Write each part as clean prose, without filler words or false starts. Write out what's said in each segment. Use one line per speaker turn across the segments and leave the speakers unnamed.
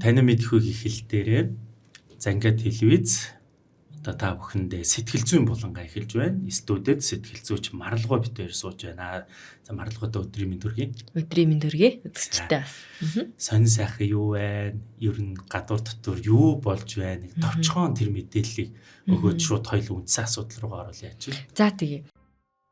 таны мэдхүйг ихэл дээрээ Занга телевиз одоо та бүхэндээ сэтгэл зүйн булангаа эхэлж байна. Студиуд сэтгэл зүйч Маралгой бид хоёр сууж байна. За Маралгойтой өдрийн мэнд хүргэе.
Өдрийн мэнд хүргэе. Үзэгчтэй бас.
Сонин сайхан юу байна? Ер нь гадуур дотор юу болж байна? Товчхон тэр мэдээллийг өгөөд шууд хоёул үндсэн асуудал руугаа оруулъя яаж.
За тэгье.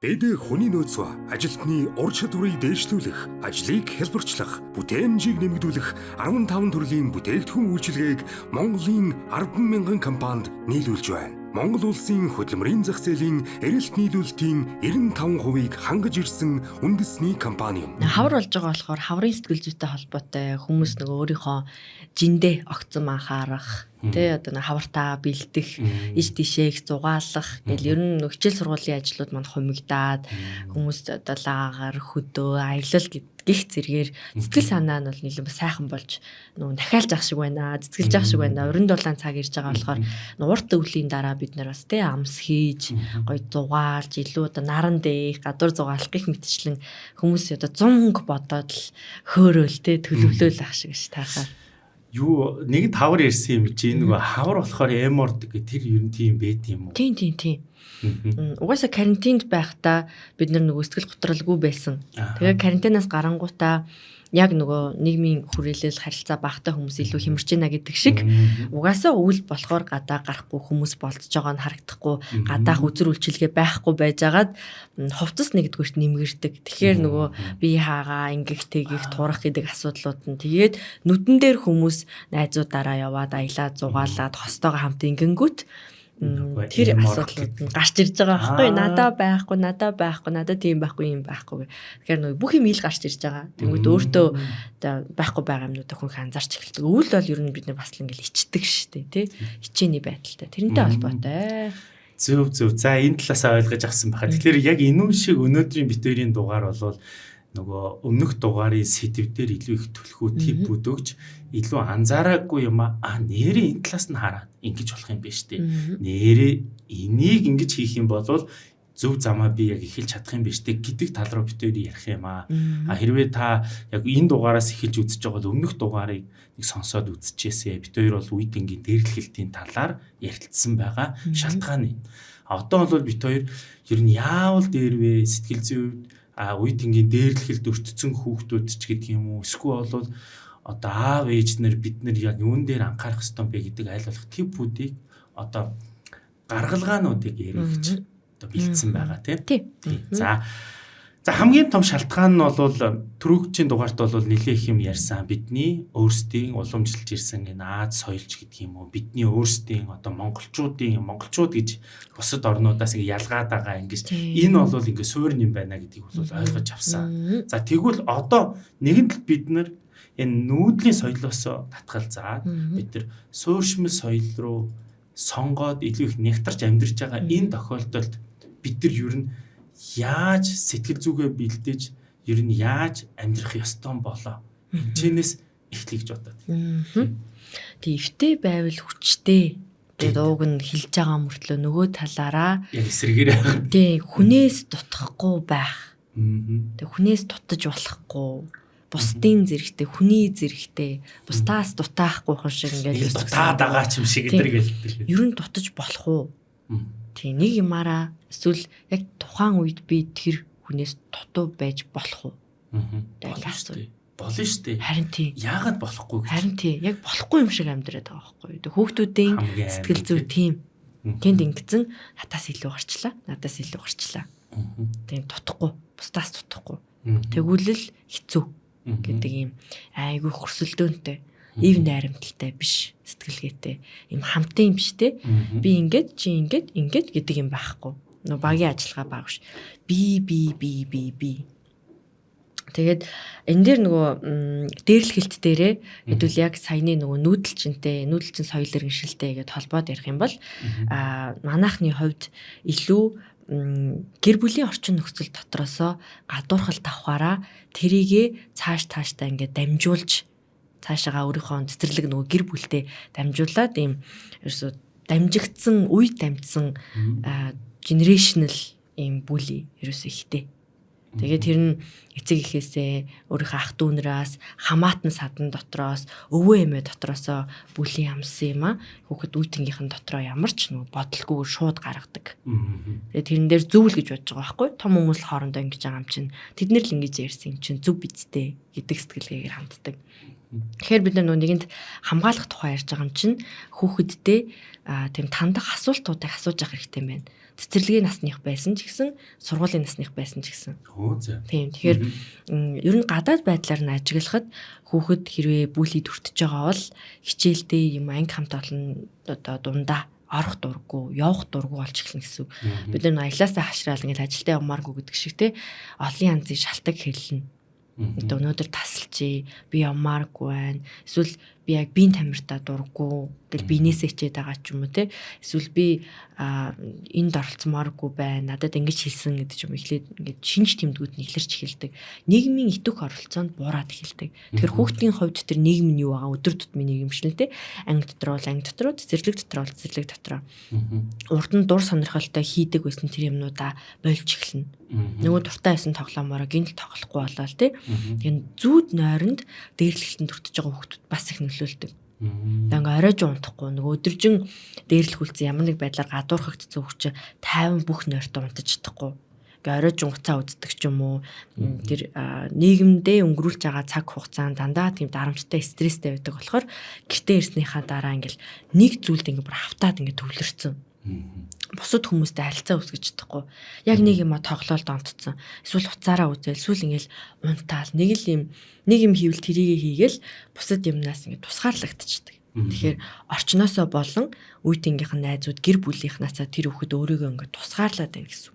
Эд хүний нөөц ба ажилтны ур чадварыг дээшлүүлэх, ажлыг хэлбэрчлэх, бүтээмжийг нэмэгдүүлэх 15 төрлийн бүтээгдэхүүн үйлчилгээг Монголын 10,000 компанид нийлүүлж байна. Монгол улсын хөдөлмөрийн зах зээлийн эрэлт нийлүүлэлтийн 95%-ийг хангаж ирсэн үндэсний компани юм.
Хавар болж байгаа болохоор хаврын сэтгэл зүйтэй холбоотой хүмүүс нөгөө өөрийнхөө жиндээ огцом анхаарах, тэ одоо хавартаа бэлдэх, иш тишээх, зугаалах гэл ер нь хичээл сургуулийн ажлууд манд хумигдаад хүмүүс одоо лагаар хөдөө аялал гих зэргээр сэтгэл санаа нь бол нэлээд сайхан болж нөгөө дахиалж ах шиг байна, цэцгэлж ах шиг байна. Уран дулаан цаг ирж байгаа болохоор урт өвлийн дараа бид нар бас тэ амс хийж гоё зугаалж илүү одоо наран дээх, гадуур зугаалах гих мэтчлэн хүмүүс одоо 100 бодоод л хөөрөөл тэ төлөвлөөл ах шиг ш таахаар.
Юу нэг тавар ирсэн юм чи нөгөө хавар болохоор эморд гэх тэр ер нь тийм байт юм уу?
Тийм. Угаасаа карантинд байхдаа бид нөгөө сэтгэл готролгүй байсан. Тэгээ карантинаас гарангуудаа яг нөгөө нийгмийн хүрээлэл харилцаа багтай хүмүүс илүү хямарч байна гэдэг шиг угаасаа өвөл болохоор гадаа гарахгүй хүмүүс болцож байгаа нь харагдахгүй гадаах үзэр үйлчилгээ байхгүй байжгаад хувцас нэгдүгürt нэмгэрдэг. Тэгэхээр нөгөө бие хаагаа ингэх тэгэх турах гэдэг асуудлууд нь тэгээд нүдэн дээр хүмүүс найзуудаараа яваад аялаа зугаалаад хостоогоо хамт ингэнгүүт тэр асуудлууд нь гарч ирж байгаа байхгүй надад байхгүй тийм байхгүй юм байхгүй. Тэгэхээр нөгөө бүх юм ил гарч ирж байгаа. Тэнгүүд өөртөө байхгүй байгаа юмнуудаа хүн анзаарч эхэлдэг. Өвөл бол ер нь бид нар бас л ингээл ичдэг штэ тий. Хичээний байдалтай. Тэрнтэй холбоотой.
Зөв. За энэ талаасаа ойлгож авсан байхад. Тэгэхээр яг энэ шиг өнөөдрийн битүүрийн дугаар болвол нөгөө өмнөх дугаарын сэдвээр илүү их төлхөө типүүд өгч илүү анзаараагүй юм нэрээ энэ талаас нь хараад ингэж болох юм биш үү? Нэрээ энийг ингэж хийх юм бол зөв замаа би яг эхэлж чадах юм биш үү гэдэг тал руу битүүр ярих юм хэрвээ та яг энэ дугаараас эхэлж үзэж байгаа бол өмнөх дугаарыг нэг сонсоод үзчихээсэй. Битүүр бол үед ингийн дээрлэхэлтийн талаар ярилцсан байгаа шалтгааны. Одоо бол битүүр ер нь яавал дээрвэ сэтгэл зүй үед ингийн дээрлэхэлд өртцөн хүүхдүүд ч гэдэг юм уу эсвэл бол одоо аав ээж нар бид нар яг юун дээр анхаарах ёстой бэ гэдэг айл болох типүүдийг одоо гаргалгаануудыг ярих гэж одоо бэлдсэн байгаа тийм. За хамгийн том шалтгаан нь бол түрүүгийн дугаарт бол нэлээ их юм ярьсан бидний өөрсдийн уламжилж ирсэн энэ Аз соёлч гэдэг юм уу бидний өөрсдийн одоо монголчууд гэж бусад орнуудаас ялгаад байгаа ингэж энэ бол ингээ суурь юм байна гэдгийг бол ойлгож авсан. За тэгвэл одоо нэгэн тал бид нар энэ нүүдлийн соёлоос татгалзаад бид нар суурьшмал соёл руу сонгоод илүү их нягтарч амьдарч байгаа энэ тохиолдолд бид нар ер нь яаж сэтгэл зүгээ бэлдэж ер нь яаж амьдрах ёстой болоо. Энэчнээс эхлэе гэж бодоод.
Эвтэй байвал хүчтэй гэдэг ууг нь хэлж байгаа мөртлөө нөгөө талаараа
яг эсрэгээр
тий хүнээс дутахгүй байх. Тэг хүнээс дутаж болохгүй. Бусдын зэрэгтэй, хүний зэрэгтэй, бусдаас дутаахгүй хүн шиг ингээд
дутаад байгаа ч юм шиг гэдэг.
Ер нь дутаж болох уу? Тий нэг юмараа эсвэл яг тухайн үед би тэр хүнээс дутуу байж болох уу?
Тэгээс болно шүү дээ.
Харин тий.
Яагаад болохгүй гэж.
Харин тий. Яг болохгүй юм шиг амьдраад байгаа байхгүй юу? Хүүхдүүдийн сэтгэл зүй тийм. Тэнд ингэсэн надаас илүү гарчлаа. Тийм дутахгүй, бусдаас дутахгүй. Тэгвэл л хэцүү гэдэг юм айгүй хөрсөлдөөнтэй. Ив найрамдалтай биш сэтгэлгээтэй юм хамтын юм биш те би ингэж чи ингэж гэдэг юм байхгүй нөө багийн ажиллагаа баг биш би тэгээд энэ дээр нөгөө дээрлэхэлт дээрээ хэдүүл яг саяны нөгөө нүүдэлчин соёл иргэншилтэй гэдээ холбоод ярих юм бол манайхны хувьд илүү гэр бүлийн орчин нөхцөл дотроосоо гадуурхал тавхаараа тэрийгэ цаашдаа ингээд дамжуулж цаашаага өөрийнхөө цэцэрлэг нөгөө гэр бүлтэй дамжуулаад ийм ерөөсө дамжигдсан үе дамжсан generational ийм бүли ерөөсө ихтэй. Тэгээд тэр нь эцэг эхээсээ өөрийнхөө ах дүүнраас хамаатан садан дотроос өвөө эмээ дотроосоо бүлийн амссан юм а хүүхэд үеийнхэн дотроо ямар ч нөгөө бодолгүйгээр шууд гаргадаг. Тэгээд тэрэн дээр зөв л гэж бодож байгаа байхгүй том хүмүүс л хоорондоо ингэж байгаа юм чинь тэд нар л ингэж ярьсан юм чинь зөв бидтэй гэдэг сэтгэлгээгээр ханддаг. Тэгэхээр бид нар нэгэнд хамгаалах тухай ярьж байгаа юм чинь хүүхэддээ тийм тандах асуултуудыг асууж явах хэрэгтэй юм байна. Цэцэрлэгийн насных байсан ч гэсэн сургуулийн насных байсан ч гэсэн. Тийм. Тэгэхээр ер нь гадаад байдлаар нь ажиглахад хүүхэд хэрвээ бүлий төртөж байгаа бол хичээлдээ юм анги хамт олон одоо дундаа орох дурггүй, явах дурггүй болж эхэлнэ гэсэн үг. Бид нар аялаасаа хашраал ингээл ажилдаа явмааргүй гэдэг шиг те олон янзын шалтгаан хэлнэ. Одоо өнөөдөр тасалчи би явмааргүй байна. Эсвэл би яг биеийн тамиртаа дурггүй гэл биенээсээ хичээд байгаа ч юм уу те. Эсвэл би энд оролцмааргүй байна. Надад ингэж хэлсэн гэдэг ч юм эхлээд ингээд шинж тэмдгүүд нь илэрч эхэлдэг. Нийгмийн итвэх оролцоонд буураад эхэлдэг. Тэгэхээр хүүхдийн хувьд тэр нийгэм нь юу байгаа өдөр тутмын нийгэмшил те. Анги дотор бол анги дотор, цэцэрлэг дотор бол цэцэрлэг дотор. Урд нь дур сонирхолтой хийдэг байсан тэр юмнуудаа болж эхэлнэ. Нөгөө дуртай байсан тоглоомороо гинт тоглохгүй болоо те. Тэгээд зүүд нойронд дээрлэлтэнд төртөж байгаа хүүхдүүд бас их нөлөөлдөг. Тэгээ ингээ оройж унтахгүй нөгөө өдөржин дээрлэхүүлсэн ямар нэг байдлаар гадуурхагдсан хүүхч 50 бүх нойртоо унтаж чадахгүй. Ингээ оройж унгацаа үздэг ч юм уу. Тэр нийгэмдээ өнгөрүүлж байгаа цаг хугацаанд дандаа тийм дарамттай стресстэй байдаг болохоор гэртээ ирснийхаа дараа ингээл нэг зүйлд ингээ бүр хавтаад ингээ төвлөрсөн. Бусад хүмүүстэй харилцаа үүсгэж чадахгүй. Яг нэг юм тоглоолд онцсон. Эсвэл уцаараа үзэл, эсвэл ингээл унтаал нэг юм хийвэл тэрийгэ хийгээл бусад юмнаас ингээд тусгаарлагдчихдаг. Тэгэхээр орчноосоо болон үеийнхийнх нь найзууд гэр бүлийнхнаасаа тэр хүүхэд өөрийгөө ингээд тусгаарлаад байна гэсэн.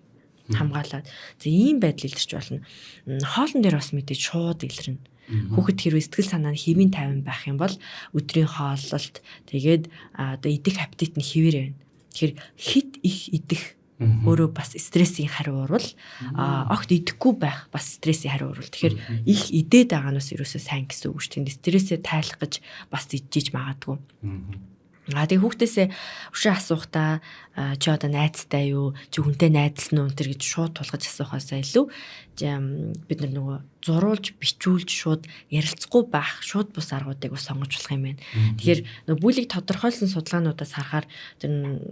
Хамгаалаад. За ийм байдал илэрч болно. Хоолн дээр бас мэдээж шууд илэрнэ. Хүүхэд хэрвээ сэтгэл санаа нь хэвийн тайван байх юм бол өдрийн хооллолт тэгээд одоо идэх аппетит нь хэвээр байна. Тэгэхээр хит их идэх өөрөө бас стрессийн хариу урвал огт идэхгүй байх бас стрессийн хариу урвал. Тэгэхээр их идээд байгаа нь бас ерөөсөө сайн гэсэн үг шүү дээ. Стрессээ тайлах гэж бас идэж магадгүй. Тэгээ хүүхдээсээ өшөө асуухтаа чи одоо найзтай юу? Чи хүнтэй найзлсан уу? Тэр гэж шууд тулгаж асуухаасаа илүү бид нар нөгөө зуруулж, бичүүлж шууд ярилцахгүй байх шууд бус аргуудыг бас сонгож болох юм байна. Тэгэхээр нөгөө бүлийг тодорхойлсон судалгаануудаас харахаар тэр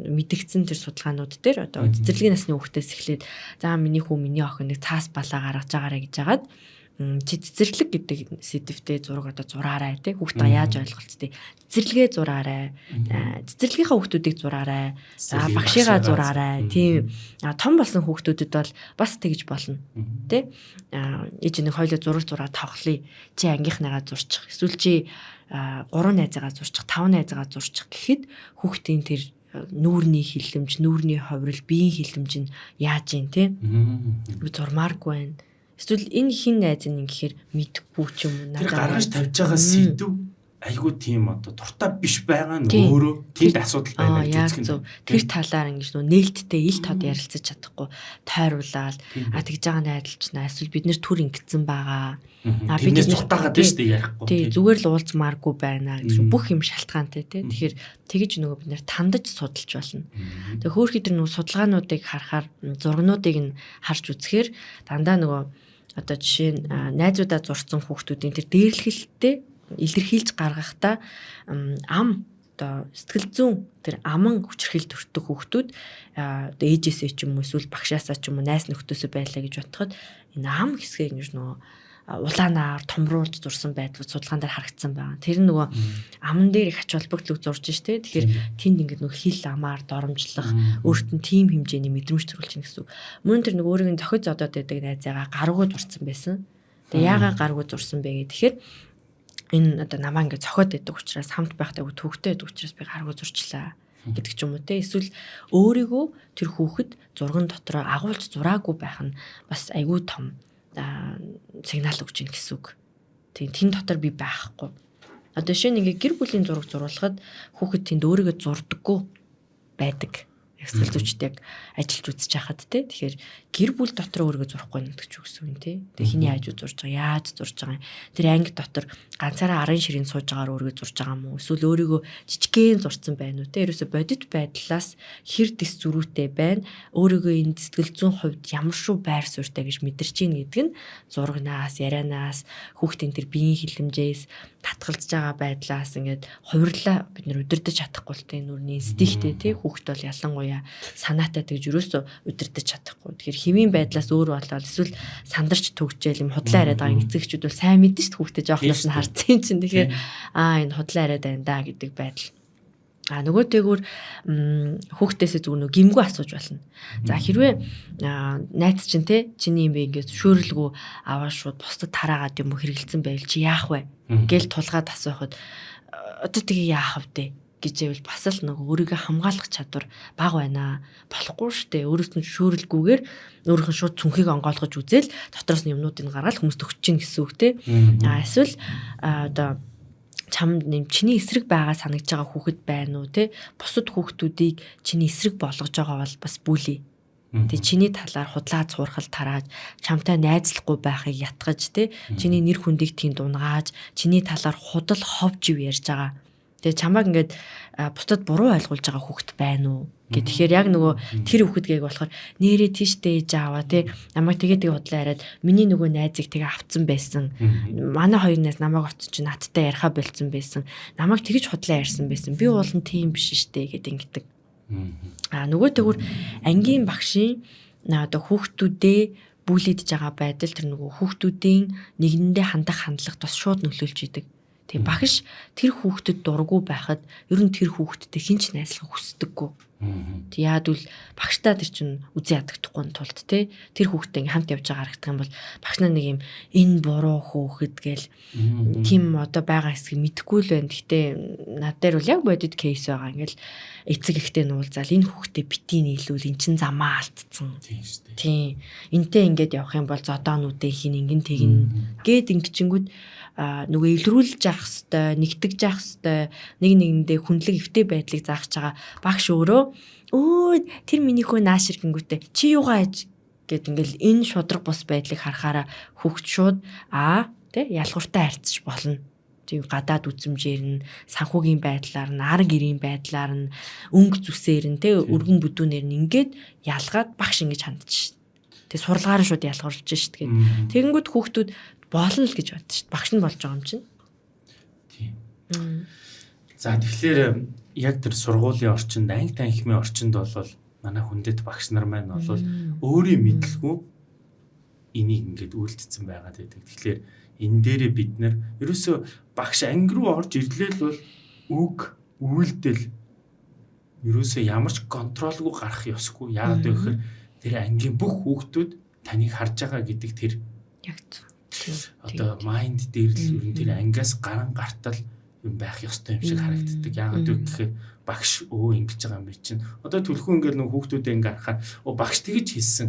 мэдгдсэн тэр судалгаанууд дээр одоо цэцэрлэгийн насны хүүхдээс эхлээд за миний хүү миний охин нэг цаас балаа гаргаж байгаарэ гэж хагаад чи цэцэрлэг гэдэг сэдвтэй зураг одоо зураарай тий хүүхдээ яаж ойлголцтой цэцэрлэгээ зураарай цэцэрлэгийнхаа хүүхдүүдийг зураарай багшигаа зураарай тийм том болсон хүүхдүүдэд бол бас тэгж болно тий ээж нэг хоёлоо зураг тоглоё чи ангийнхныгаа зурчих эсвэл чи 3 найзаагаа зурчих 5 найзаагаа зурчих гэхэд хүүхдийн тэр нүүрний хилэмж нүүрний ховрол биеийн хилэмж нь яаж юм тий би зурмааргүй байна. Эсвэл энэ хин найз нь гэхээр мэдхгүй ч юм уу
надад гаргаж тавьж байгаа сэдв айгуу тийм одоо дуртай биш байгаа нь өөрөө тэнд асуудал байна гэж үзэх юм.
Тэр талаар ингэж нөө нээлттэй ил тод ярилцаж чадахгүй тойруулаад тэгж байгаа найдалчнаа эсвэл бид нэр түр ингэсэн байгаа.
Бид нэр цутаагаад байна шүү дээ ярихгүй.
Тий зүгээр л уулзмааргүй байна гэж бүх юм шалтгаантай тий. Тэгэхээр тэгэж нөгөө бид нэр тандаж судалж болно. Тэгээ хөөхий тэр нөгөө судалгаануудыг харахаар зургнуудыг нь харж үзэхээр дандаа нөгөө одоо жишээ нь найзуудаа зурсан хүүхдүүдийн тэр дээрлэхэлтэй илэрхийлж гаргахдаа ам одоо сэтгэл зүйн тэр аман хүчрхийл төртөг хүүхдүүд одоо ээжээсээ ч юм уу эсвэл багшаасаа ч юм уу найс нөхдөсөө байлаа гэж бодоход энэ ам хэсгээ ингэж нөгөө улаанаар томруулж зурсан байдлууд судалгаан дээр харагдсан байгаа. Тэр нөгөө аман дээр их ач холбогдлог зурж штэ. Тэгэхээр тэнд ингээд нөгөө хил амаар доромжлох өөрт нь тийм хэмжээний мэдрэмж төрүүлж гин гэсэн. Мөн тэр нөгөө өөрийг зохиож зодоод байдаг найзаагаа гаргуу зурсан байсан. Тэгээ яагаад гаргуу зурсан бэ гэхээр энэ одоо намаа ингээд зохиод байдаг учраас хамт байхтай түүхтэй байдаг учраас би гаргуу зурчлаа гэдэг ч юм уу те. Эсвэл өөрийгөө тэр хүүхэд зурган дотроо агуулж зураагүй байх нь бас айгүй том сигнал өгч ийн гэсэн үг. Тийм тэн дотор би байхгүй. Одоо шинэ ингээ гэр бүлийн зураг зурулахад хүүхэд тэнд өөрийгөө зурдаггүй байдаг. Сэтгэл зүйчд яг ажиллаж үзэж хахад те. Тэгэхээр гэр бүл дотор өөрийгөө зурхгүй нэгдэг ч үгс юм те. Тэгээ хиний хажуу зурж байгаа, яаж зурж байгаа юм. Тэр анги дотор ганцаараа арын ширийн сууж байгаагаар өөрийгөө зурж байгаа юм уу? Эсвэл өөрийгөө жижигхэн зурцсан байна уу те. Ерөөсө бодит байдлаас хэр дэс зөрүүтэй байна. Өөрийгөө энэ сэтгэл зүйн хувьд ямар шүү байр суурьтай гэж мэдэрч ийн гэдэг нь зурагнаас, ярианаас, хүүхдийн тэр биеийн хилэмжээс татгалзаж байгаа байдлаас ингээд хувирлаа бид нэр удирдах чадахгүй л те нүрний инстинкттэй те хүүхд бол ялангуяа санаатай тэгж юусоо удирдах чадахгүй. Тэгэхээр хэвийн байдлаас өөр болоод эсвэл сандарч төгжээл юм худлаа яриад байгаа эцэгчүүд бол сайн мэдэн шүү дээ хүүхдэд жоохноос нь харцсан юм чинь. Тэгэхээр энэ худлаа яриад байна да гэдэг байдал. Нөгөөтэйгүр хүүхдээсээ зүгээр нэг гимгүү асууж болно. За хэрвээ найз чинь те чиний юм бэ ингээд шүүрлгүй аваа шууд бусдад тараагаад юм уу хэрэгэлсэн байвал чи яах вэ? Гэл тулгаад асуухад одоо тэгээ яах вэ гэж ивэл бас л нэг өөрийгөө хамгаалах чадвар бага байна. Болохгүй шүү дээ. Өөрөөс нь шүүрлгүйгээр өөрийнх нь шууд цүнхийг онгойлгож үзэл дотроос нь юмнуудыг гаргаад хүмүүст өгч чинь гэсэн үг те. Эсвэл одоо чамд чиний эсрэг байгаа санагдж байгаа хүүхэд байна уу те бусад хүүхдүүдийг чиний эсрэг болгож байгаа бол бас бүлий. Тэгээ чиний талаар худлаа цуурхал тарааж чамтай найзлахгүй байхыг ятгаж те чиний нэр хүндийг тийм дунгааж чиний талаар худал ховж ярьж байгаа. Тэгээ чамааг ингээд бусдад буруу ойлгуулж байгаа хүүхэд байна уу гэх. Тэгэхээр яг нөгөө тэр хүүхэдгээг болохоор нэрээ тийштэй ээж аваа тий намайг тэгээ худлаа яриад миний нөгөө найзыг тэгээ авцсан байсан. Манай хоёрнаас намайг оцсон чи надтай яриха болцсон байсан. Намайг тэгж худлаа ярьсан байсан. Би уулын тийм биш штэ гэд ингэдэг. Нөгөөтэйгүр ангийн багшийн одоо хүүхдүүдээ бүлийдж байгаа байдал тэр нөгөө хүүхдүүдийн нэгэндээ хандах хандлага бас шууд нөлөөлж идэг. Тэгээ багш тэр хүүхдэд дургу байхад ер нь тэр хүүхдтэй хинч найзлах хүсдэггүй. Тэг яадвал багштай тэр чинь үзий ядагдахгүй тулд те тэр хүүхдтэй хамт явж байгаа харагдах юм бол багш нар нэг юм энэ буруу хүүхэд гээл тийм одоо байгаа хэсгийг мэдэхгүй л байна. Гэхдээ над дээр бол яг бодит кейс байгаа. Ингээл эцэг ихтэй нуулзаал энэ хүүхдээ битий нийлүүл эн чин замаа алдцсан. Тийм. Энтэй ингээд явах юм бол зодоонуудын хин ингэн тэгнэ гэд ингэчингүүд нөгөө илрүүлж явах хэвээр нэгтгэж явах хэвээр нэг нэгэндээ хүнлэг эвтэй байдлыг заах чагаа багш өөрөө өө тэр миний хөө наашир гингүүтээ чи юугаа аж гэд ингээл энэ шудраг бус байдлыг харахаараа хүүхд шууд тэ ялгууртай харьцаж болно. Тийм гадаад үзмжээр нь санхүүгийн байдлаар нь ар гэрийн байдлаар нь өнгө зүсээр нь тэ өргөн бүдүүнээр нь ингээд ялгаад багш ингэж хандчих. Тэ сурлагаар шууд ялгуурлаж шít гэд. Тэгэнгүүт хүүхдүүд болно л гэж бодчих шít. Багш нь болж байгаа юм чинь.
Тийм. За тэгэхээр яг тэр сургуулийн орчинд анги танхимын орчинд бол манай хүндэт багш нар маань бол өөрийн мэдлгүй энийг ингээд үйлдэлсэн байгаад байдаг. Тэгэхээр энэ дээрээ бид нар ерөөсөө багш анги руу орж ирлээ л бол үг үйлдэл ерөөсөө ямар ч контролгүй гарах ёсгүй. Яагаад вэ гэхээр тэр ангийн бүх хүүхдүүд таныг харж байгаа гэдэг тэр
яг
одоо майнд дээр л ер нь тэр ангиас гарan гартал юм байх ёстой юм шиг харагддаг. Яагаад вэ гэхээр багш ингэж байгаа юм би чинь. Одоо түлхүү ингээл нэг хүүхдүүдээ ингээ харахаар багш тэгж хэлсэн.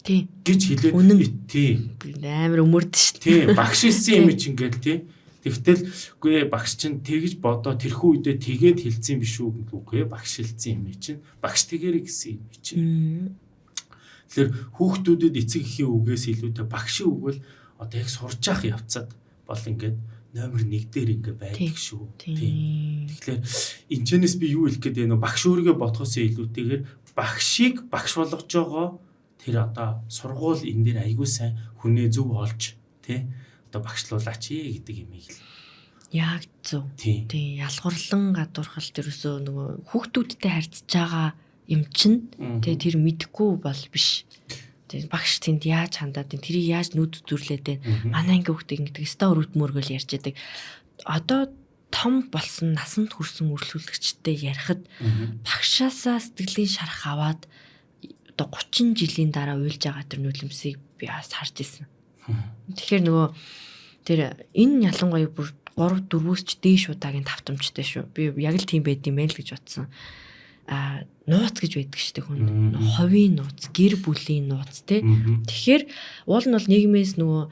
Тийм.
гэж хэлээд тийм.
Амар өмөрд шүү дээ.
Тийм. Багш хэлсэн юм чинь ингээл тийм. Тэгтэл үгүй багш чинь тэгж бодоо тэрхүү үедээ тэгээд хэлсэн биш үү үгүй багш хэлсэн юм чинь. Багш тэгэрэй гэсэн юм чинь. Тэгэхээр хүүхдүүдэд эцэг эхийн үгээс илүүтэй багшийн үг бол одоо яг сурж явах явцад бол ингээд номер 1 дээр ингээ байдаг шүү. Тийм. Тэгэхээр энэчнээс би юу хэлэх гээд байна вэ? Багш өөрийгөө бодхоос илүүтэйгээр багшийг багш болгож байгаа тэр одоо сургууль энэ дээр айгүй сайн хүнээ зөв олж тий одоо багшлуулаач гэдэг юм ийм л.
Яг зөв. Тийм. Ялгуурлан гадуурхал тэрөөсөө нөгөө хүүхдүүдтэй харьцаж байгаа юм чинь тий тэр мэдхгүй бол биш. Тэгээ багш тэнд яаж хандаад байна? Тэрийг яаж нүд зүрлээд байна? Манай анги хүүхдээ ингэдэг ста өрөвдмөргөл ярьж байдаг. Одоо том болсон насанд хүрсэн үргэлжлүүлэгчтэй ярихад багшаасаа сэтгэлийн шарах аваад одоо 30 жилийн дараа уйлж байгаа тэр нүлэмсийг би харж ирсэн. Тэгэхээр нөгөө тэр энэ ялангуяа бүр 3-4-өөс ч дээш удаагийн тавтамжтай шүү. Би яг л тийм байд юм байл гэж бодсон. Нууц гэж байдаг шүү дээ хүн. Ховийн нууц, гэр бүлийн нууц тий. Тэгэхээр уул нь бол нийгмээс нөгөө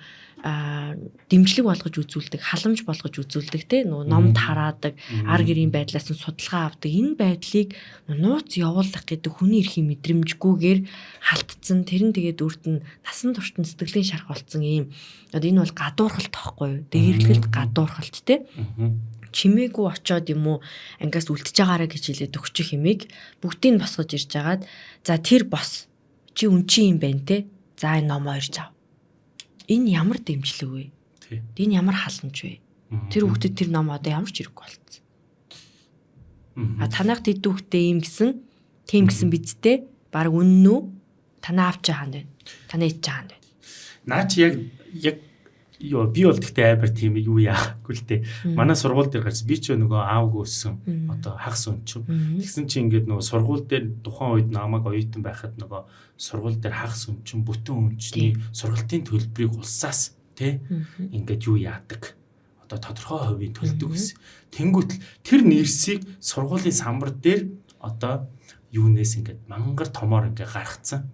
дэмжлэг болгож үзүүлдэг, халамж болгож үзүүлдэг те нөгөө номд хараадаг, ар гэрийн байдлаас нь судалгаа авдаг. Энэ байдлыг нууц явуулах гэдэг хүний эрхийн мэдрэмжгүйгээр халтцсан. Тэр нь тэгээд үрд нь насан туршид сэтгэлийн шарх болцсон юм. Одоо энэ бол гадуурхалт тахгүй юу? Дээрлэгэлт гадуурхалт те. Чимээгүй очоод юм уу ангиас үлдчихэж байгаараа гэж хэлээд өгчих хэмээг бүгдийг босгож ирж агаад за тэр бос чи үн чи юм байна те. За энэ ном ойрч ав. Энэ ямар дэмжлэг вэ? Энэ ямар халамж вэ? Тэр хүүхдэд тэр ном одоо ямар ч хэрэггүй болцсон. Танайх тэд хүүхдээ ийм гэсэн, тийм гэсэн бидтэй баг үнэн үү? Танаа авч байгаа юм байна. Танаа ич байгаа юм байна.
Наа чи яг ёо би бол гэхдээ амар тийм юу яахгүй л те. Манай сургууль дээр гарч би ч нөгөө аавг өссөн одоо хагас өн чинь. Тэгсэн чи ингээд нөгөө сургууль дээр тухайн үед намайг оюутан байхад нөгөө сургууль дээр хагас өн чинь бүтэн өмчний сургалтын төлбөрийг улсаас те ингээд юу яадаг. Одоо тодорхой хувийн төлдөг гэсэн. Тэнгүүтэл тэр нэрсийг сургуулийн самбар дээр одоо юунээс ингээд мангар томоор ингээд гаргацсан.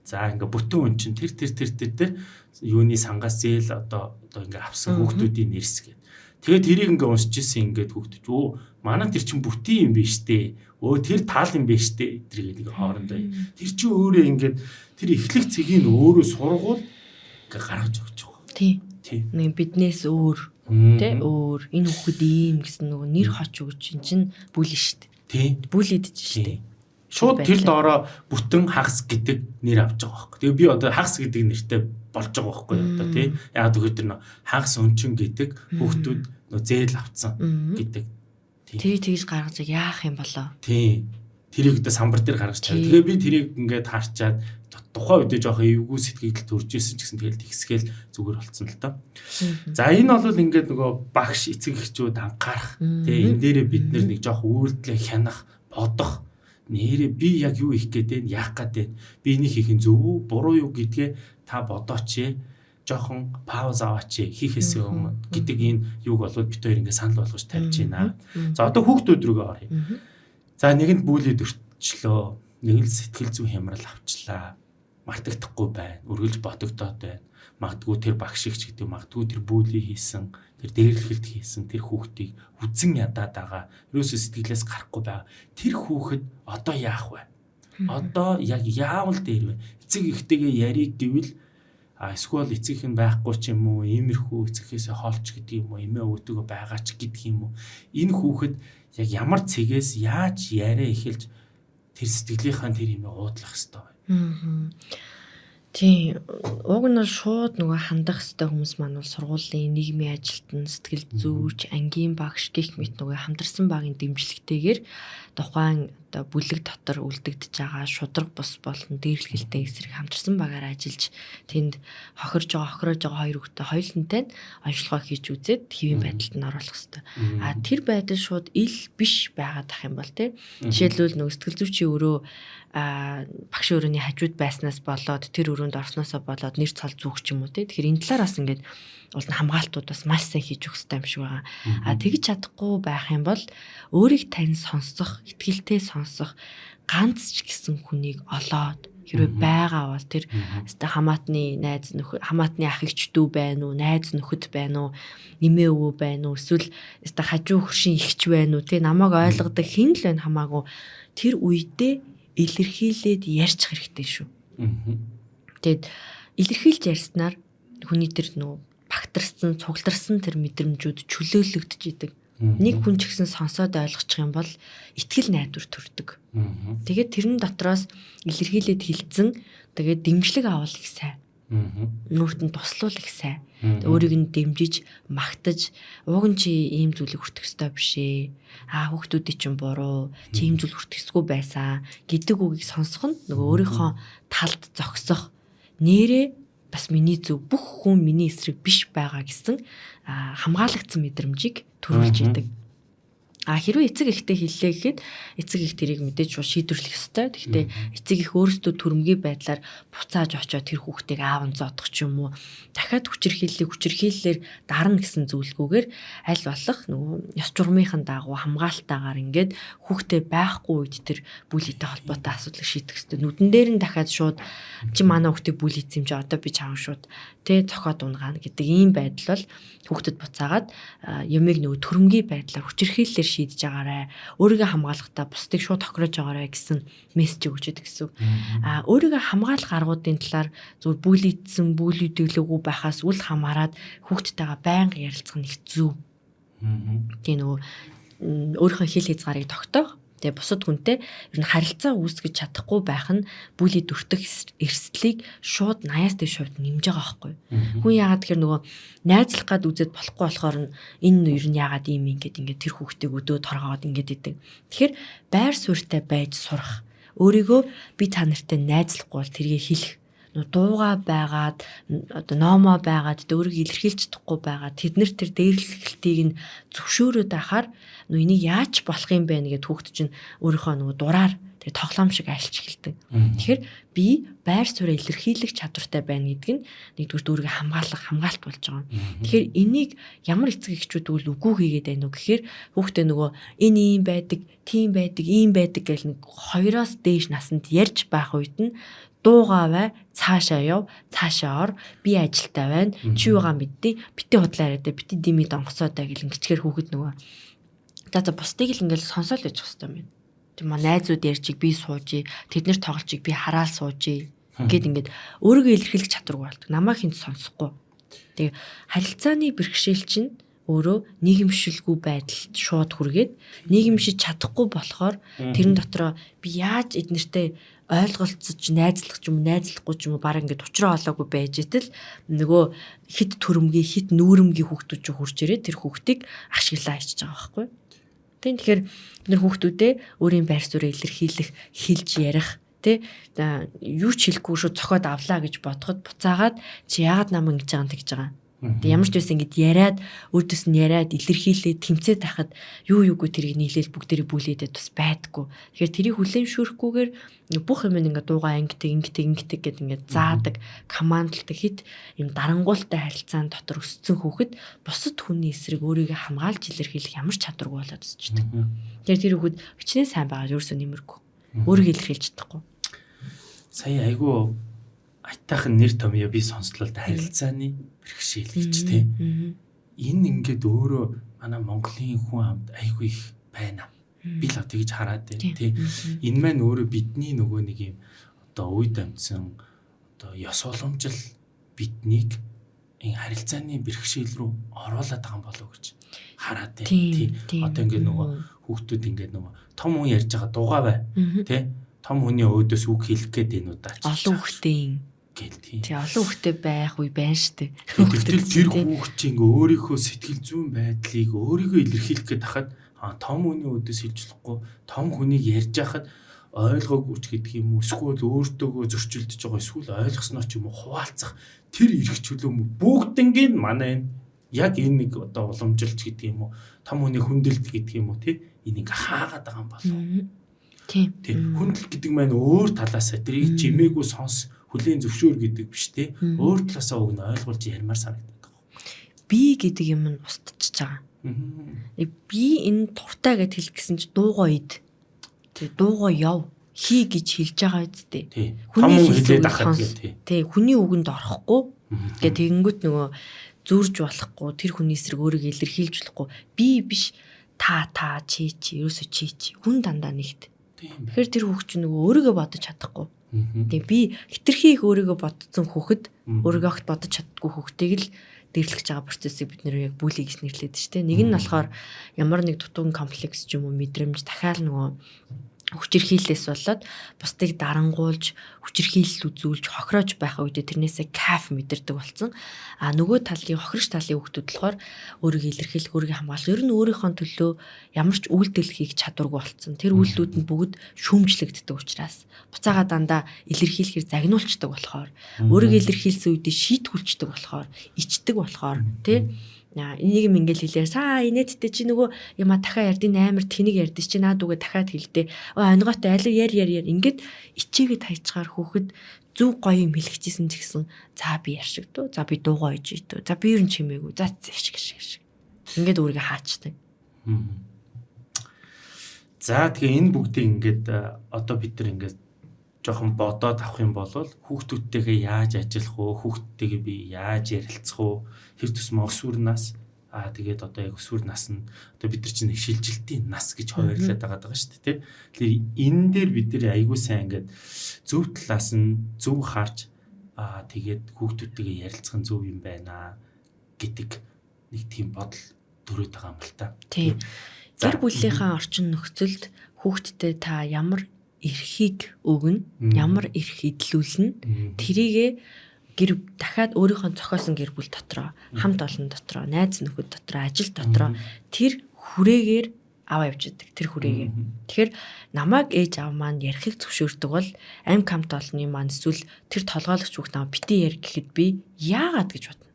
За ингээ бүтэн өн чинь тэр юуны сангаас зээл одоо ингээ авсан хүүхдүүдийн нэрс гээд. Тэгээд тэрийг ингээ уншиж ирсэн ингээд хүүхдүүд өө манай тэр чин бүтэн юм биш дээ. Өө тэр таал юм биш дээ. Тэр нэг хоорондоо. Тэр чин өөрөө ингээд тэр эхлэх цэгийг өөрөө сургуул ингээ гаргаж өгч байгаа.
Тийм. Нэг биднээс өөр тий өөр энэ хүүхэд ийм гэсэн нөгөө нэр хоч өгч чинь бүлэн штт.
Тийм.
Бүлэдэж штт.
Шууд тэр доороо бүтэн хагас гэдэг нэр авч байгаа байхгүй. Тэгээ би одоо хагас гэдэг нэртэй болж байгаа байхгүй одоо тий. Яг тэгэхээр тэр хагас өнчин гэдэг хүүхдүүд нөө зээл авцсан гэдэг.
Тэрийг тэгж гаргаж яах юм болоо.
Тий. Тэрийг одоо самбар дээр гаргаж чаа. Тэгээ би тэрийг ингээд харчаад тухайн үедээ жоох эвгүй сэтгэл төрж исэн ч гэсэн тэгэл тэгсгээл зүгээр болцсон л доо. За энэ бол ингээд нөгөө багш эцэг эхчүүд анхаарах тий энэ дээрээ бид нэг жоох үйлдэлээ хянах бодох нэрээ би яг юу их гээд яах гээд би энийг хийх нь зөв үү буруу юу гэдгээ та бодооч жоохон пауз аваач хийхээс өмнө гэдэг энэ юг болоод бид хоёр ингээд санал болгож тавьж байна. За одоо хүүхдүүд рүүгээ оръё. За нэгэнд бүлэд өрчлөө, нэг л сэтгэл зүйн хямрал авчлаа. Мартагдахгүй байна. Үргэлж ботогдоод байна. Магадгүй тэр багш игч гэдэг магадгүй тэр бүлий хийсэн, тэр дээрлэхэлт хийсэн тэр хүүхдийг үзэн ядаад байгаа. Юусе сэтгэлээс гарахгүй байгаа. Тэр хүүхэд одоо яах вэ? Одоо яг яавал дээр вэ? Эцэг ихтэйгээ яриг гэвэл эсвэл эцэг их нь байхгүй ч юм уу, иймэрхүү эцэгхээсээ хоолч гэдэг юм уу, эмээ өвдөгөө байгаа ч гэдэг юм уу. Энэ хүүхэд яг ямар цэгээс яаж яриа эхэлж тэр сэтгэлийнхаа тэр юм уудлах хэвээр байна.
Тийм. Уг нь шууд нөгөө хандах хэвээр хүмүүс маань бол сургуулийн нийгмийн ажилтан, сэтгэл зүйч, ангийн багш гэх мэт нөгөө хамтарсан багийн дэмжлэгтэйгээр тухайн одоо бүлэг дотор үлдэгдэж байгаа шудраг бус болон дээрлэхэлтэй эсрэг хамтарсан багаар ажиллаж тэнд хохирж байгаа хоёр хүүхдээ хоёулантай онцлогоо хийж үзээд хэвийн байдалд нь оруулах хэвээр. Тэр байдал шууд ил биш байгаад ах юм бол тий. Жишээлбэл нөгөө сэтгэл зүйчийн өрөө багш өрөөний хажууд байснаас болоод тэр өрөөнд орсноосоо болоод нэр цол зүгч юм уу тий. Тэгэхээр энэ талаараас ингээд бол хамгаалтууд бас маш сайн хийж өгөх хэрэгтэй юм шиг байгаа. Тэгж чадахгүй байх юм бол өөрийг тань сонсох, итгэлтэй сонсох ганц ч гэсэн хүнийг олоод хэрвээ байгаа бол тэр хамаатны найз нөхөд, хамаатны ах эгч дүү байна уу, найз нөхөд байна уу, эмээ өвөө байна уу, эсвэл хажуу хөршин эгч байна уу, тий намайг ойлгодог хэн л байна хамаагүй тэр үедээ илэрхийлээд ярьчих хэрэгтэй шүү. Тэгэд илэрхийлж ярьснаар хүний тэр нөө багтарсан, цугларсан тэр мэдрэмжүүд чөлөөлөгдөж идэг. Нэг хүн ч гэсэн сонсоод ойлгочих юм бол итгэл найдвар төрдөг. Тэгээд тэрэн дотроос илэрхийлээд хилцэн тэгээд дэмжлэг авах их сайн. Нүрт нь туслуулах их сайн. Өөрийг нь дэмжиж, магтаж, ууг нь чи ийм зүйлийг хүртэх ёстой биш ээ. Хүүхдүүдийн чинь буруу, чи ийм зүйл хүртэхгүй байсан гэдэг үгийг сонсох нь нөгөө өөрийнхөө талд зогсох нэрээ бас миний зөв бүх хүн миний эсрэг биш байгаа гэсэн хамгаалагдсан мэдрэмжийг төрүүлж идэг. Хэрвээ эцэг эхтэй хэллээ гэхэд эцэг эх тэрийг мэдээж шууд шийдвэрлэх ёстой. Гэхдээ эцэг эх өөрсдөө төрөмгийн байдлаар буцааж очоод тэр хүүхдийг аав нь зодох ч юм уу дахиад хүчирхийллээр дарна гэсэн зүйлгүйгээр аль болох нөгөө ёс журмынхын дагуу хамгаалтайгаар ингээд хүүхдээ байхгүй үед тэр бүлийтэй холбоотой асуудлыг шийдэх ёстой. Нүдэн дээр нь дахиад шууд чи манай хүүхдийг бүлийсэн юм чи одоо би чаав шууд цохоод унгаана гэдэг ийм байдал бол хүүхдэд буцаагаад ямиг нөгөө төрөмгийн байдлаар хүчирхийллээр шийдэж байгаарай. Өөрийгөө хамгаалахдаа бусдыг шууд тохирож байгаарай гэсэн мессеж өгч идэг гэсэн. Өөрийгөө хамгаалах аргуудын талаар зөв бүлийдсэн, бүлийдэглээгүй байхаас үл хамааран хүүхдтэйгээ байнга ярилцах нь их зөв. Тийм нөгөө өөрийнхөө хэл хязгаарыг тогтоох. Тэгээ бусад хүнтэй ер нь харилцаа үүсгэж чадахгүй байх нь бүлий дүртэх эрсдлийг шууд 80-аас дээш хувьд нэмж байгаа байхгүй. Хүн яагаад тэгэхээр нөгөө найзлах гад үзээд болохгүй болохоор энэ ер нь яагаад ийм ингээд тэр хүүхдийг өдөө торгоод ингээд идэг. Тэгэхээр байр суурьтай байж сурах. Өөрийгөө би та нартай найзлахгүй бол тэргээ хэлэх. Дууга байгаад одоо номоо байгаад өөрийгөө илэрхийлж чадахгүй байгаад тэд нар тэр дээрлэлтийг нь зөвшөөрөөд ахаар энийг яаж болох юм бэ гэд хүүхд чинь өөрийнхөө нөгөө дураар тэгээ тоглоом шиг айлч эхэлдэг. Тэгэхээр би байр сууриа илэрхийлэх чадвартай байна гэдэг нь нэгдүгээр өөрийгөө хамгаалт болж байгаа. Тэгэхээр энийг ямар эцэг эхчүүд үл үгүй хийгээд байна уу гэхээр хүүхдээ нөгөө энэ ийм байдаг, тийм байдаг, ийм байдаг гэл нэг 2-оос дээш насанд ярьж байх үед нь дуугаа цаашаа яв, цаашаа ор, би ажилтаа байна, чи юугаа мэддээ, бити худлаа яриад, бити димид онгоцоодаа гэл ингэчгээр хүүхэд нөгөө за бусдыг л ингээл сонсоол яж хэвээр юм. Тийм маа найзууд ярьчиг би суужий, тэд нар тоглолчиг би хараал суужий гэд ингээд өөрийгөө илэрхийлэх чадваргүй болдог. Намаа хинт сонсохгүй. Тэгээ харилцааны бэрхшээл чинь өөрөө нийгэмшилгүй байдалд шууд хүргээд нийгэмшиж чадахгүй болохоор тэрэн дотроо би яаж эднэртэй ойлголцож найзлах ч юм уу найзлахгүй ч юм уу баг ингээд уучраа олоогүй байж итэл нөгөө хит төрөмгийн хит нүүрэмгийн хүүхдүүд ч хурж ирээ тэр хүүхдийг ашиглаа ичж байгаа байхгүй. Тэгэхээр бид нар хүүхдүүдээ өөрийн байр суурийг илэрхийлэх, хэлж ярих юу ч хэлэхгүй шүү цохоод авлаа гэж бодоход буцаагаад чи яагаад намайг ингэж байгаа юм тэгж байгаа. Ямар ч байсан ингэж яриад өөдөөс нь яриад илэрхийлээд тэмцээд тахад юугүй тэрийг нийлээл бүгдээрээ бүлээдээ тус байдаггүй. Тэгэхээр тэрийг хүлээн шүүрхгүйгээр бүх юм ингээд дуугаа ингэдэг гэд ингээд заадаг, командладаг хит юм дарангуултай харилцаан дотор өссөн хүүхэд бусад хүний эсрэг өөрийгөө хамгаалж илэрхийлэх ямар ч чадваргүй болоод өсчдөг. Тэгэхээр тэр хүүхэд хичнээн сайн байгаа ерөөсөө нэмэргүй. Өөрийгөө илэрхийлж чадахгүй.
Сая айгу айтайхан нэр томьёо би сонслоо харилцааны бэрхшээл гэж тий. Энэ ингээд өөрөө манай Монголын хүн амд айгу их байна. Би л тэгж хараад байна тий. Энэ маань өөрөө бидний нөгөө нэг юм одоо үед амьдсан одоо ёс уламжил биднийг энэ харилцааны бэрхшээл рүү оруулаад байгаа юм болов уу гэж хараад байна тий. Одоо ингээд нөгөө хүүхдүүд ингээд нөгөө том хүн ярьж байгаа дуугаа бай тий. Том хүний өөдөөс үг хэлэх гээд энэ удаа ч
олон хүүхдийн
гэл тий.
Олон хүүхдээ байх үе байна штэ.
Тэр хүүхд чинь өөрийнхөө сэтгэл зүйн байдлыг өөрийгөө илэрхийлэх гээд хахад том хүний өөдөөс хэлж болохгүй том хүнийг ярьж хахад ойлгоогүй ч гэдэг юм уу эсвэл өөртөөгөө зөрчилдөж байгаа эсвэл ойлгосноо ч юм уу хуваалцах тэр эрх чөлөө бүгднгийн манай яг энэ нэг одоо уламжилж гэдэг юм уу том хүний хүндэлт гэдэг юм уу тий энийг хаагаад байгаа юм болов. Тийм. Хүндэл гэдэг маань өөр талаасаа тэрийг жимээгүй сонс хүлээн зөвшөөр гэдэг биш те. Өөр талаасаа уг нь ойлгуулж ярмаар санагдаад байгаа.
Би гэдэг юм нь устчихж байгаа. Би энэ туртаа гэд хэлэх гэсэн чи дуугаа ид. Тэг дуугаа яв. Хий гэж хэлж байгаа үсттэй.
Хүний хэлээд ахад тий.
Тэг хүний үгэнд орохгүй. Гэ тэгэнгүүт нөгөө зүрж болохгүй тэр хүний эсрэг өөрийгөө илэрхийлж болохгүй. Би биш та чи ерөөсө чи хүн дандаа нэгт. Тэгэхээр тэр хүүхд чинь нөгөө өөрийгөө бодож чадахгүй. Тэгээ би хитрхи их өөрийгөө бодсон хүүхэд өөрийгөө огт бодож чаддгүй хүүхдийг л дэрлэж байгаа процессыг бид нэр яг бүлий гэж нэрлэдэг шүү дээ. Нэг нь болохоор ямар нэг дутуугийн комплекс ч юм уу мэдрэмж дахиад нөгөө хүчирхийллээс болоод бусдыг дарангуулж хүчирхийлэл үзүүлж хохироож байх үедээ тэрнээсээ кайф мэдэрдэг болсон. Нөгөө талын хохирч талын хүүхдүүд болохоор өөрийгөө илэрхийлэх, өөрийгөө хамгаалах, ер нь өөрийнхөө төлөө ямар ч үйлдэл хийх чадваргүй болсон. Тэр үйлдэлүүд нь бүгд шүүмжлэгддэг учраас буцаага дандаа илэрхийлэхээр загнуулцдаг болохоор өөрийгөө илэрхийлсэн үедээ шийтгүүлцдэг болохоор ичдэг болохоор тий энийг юм ингээл хэлээр инээдтэй чи нөгөө яма дахиад ярдیں амар тэнийг ярдیں чи наад үгээ дахиад хэлдэ. Онгоотой аль яар ингээд ичээгээд хайчгаар хүүхэд зүг гоё юм хэлчихсэн ч гэсэн за би яршигдуу. За би дуугаа иж итүү. За би юу чимээгүй. За шиг. Ингээд өөрийгөө хаачдаг.
За тэгээ энэ бүгдийг ингээд одоо бид нар ингээд жоохон бодоод авах юм бол хүүхдүүдтэйгээ яаж ажиллах вэ? Хүүхдтэйгээ би яаж ярилцах вэ? Тэр тусмаа өсвөр нас тэгээд одоо яг өсвөр нас нь одоо бид нар чинь шилжилтийн нас гэж хуваарлаад байгаа шүү дээ, тий. Тэгэхээр энэ дээр бид нар айгүй сайн ингээд зөв талаас нь зөв харж тэгээд хүүхдүүдтэйгээ ярилцах нь зөв юм байна гэдэг нэг тийм бодол төрөөд байгаа юм л та.
Тий. Гэр бүлийнхаа орчин нөхцөлд хүүхдтэй та ямар эрхийг өгнө, ямар эрх идэлүүлнэ, тэрийгэ дахиад өөрийнхөө зохиосон гэр бүл дотроо, хамт олон дотроо, найз нөхөд дотроо, ажил дотроо тэр хүрээгээр аваа явждаг. Тэр хүрээгээ. Тэгэхээр намайг ээж аав маань ярихыг зөвшөөрдөг бол амь хамт олонны маань эсвэл тэр толгойлогч хүүхд намайг бити яар гэхэд би яагаад гэж бодно.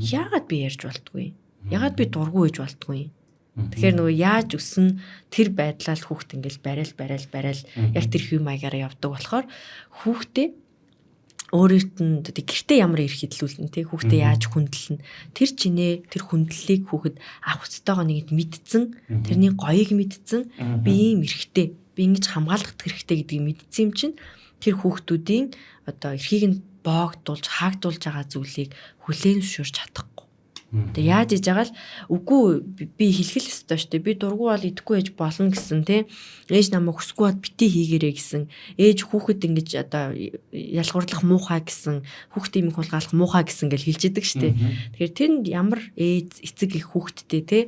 Яагаад би ярьж болтгүй? Яагаад би дургүй гэж болтгүй? Тэгэхээр нөгөө яаж өснө тэр байдлаар хүүхд ингээл барайл яг тэр хэв маягаараа явдаг болохоор хүүхдээ өөрөөт нь гэртээ ямар эрх хөдөлүүлнэ те хүүхдээ яаж хүндэлнэ тэр чинээ тэр хүндлэлийг хүүхэд авах ёстойгоо нэг мэдсэн тэрний гоёыг мэдсэн би ийм эрхтэй би ингэж хамгаалах хэрэгтэй гэдгийг мэдсэн юм чинь тэр хүүхдүүдийн одоо эрхийг нь боогдуулж хаагдуулж байгаа зүйлийг хүлээн зөвшөөрч чадахгүй. Тэгээ яаж иж байгаа л үгүй би хэлхэл ёстой шүү дээ. Би дургу бол идэхгүй ээж болно гэсэн те. Ээж намайг хүсгүй бод бити хийгэрэй гэсэн. Ээж хүүхэд ингэж одоо ялгуурлах муухай гэсэн, хүүхдийн имийг хулгайлах муухай гэсэн гэж хэлж идэг шүү дээ. Тэгэхээр тэнд ямар ээж эцэг их хүүхэдтэй те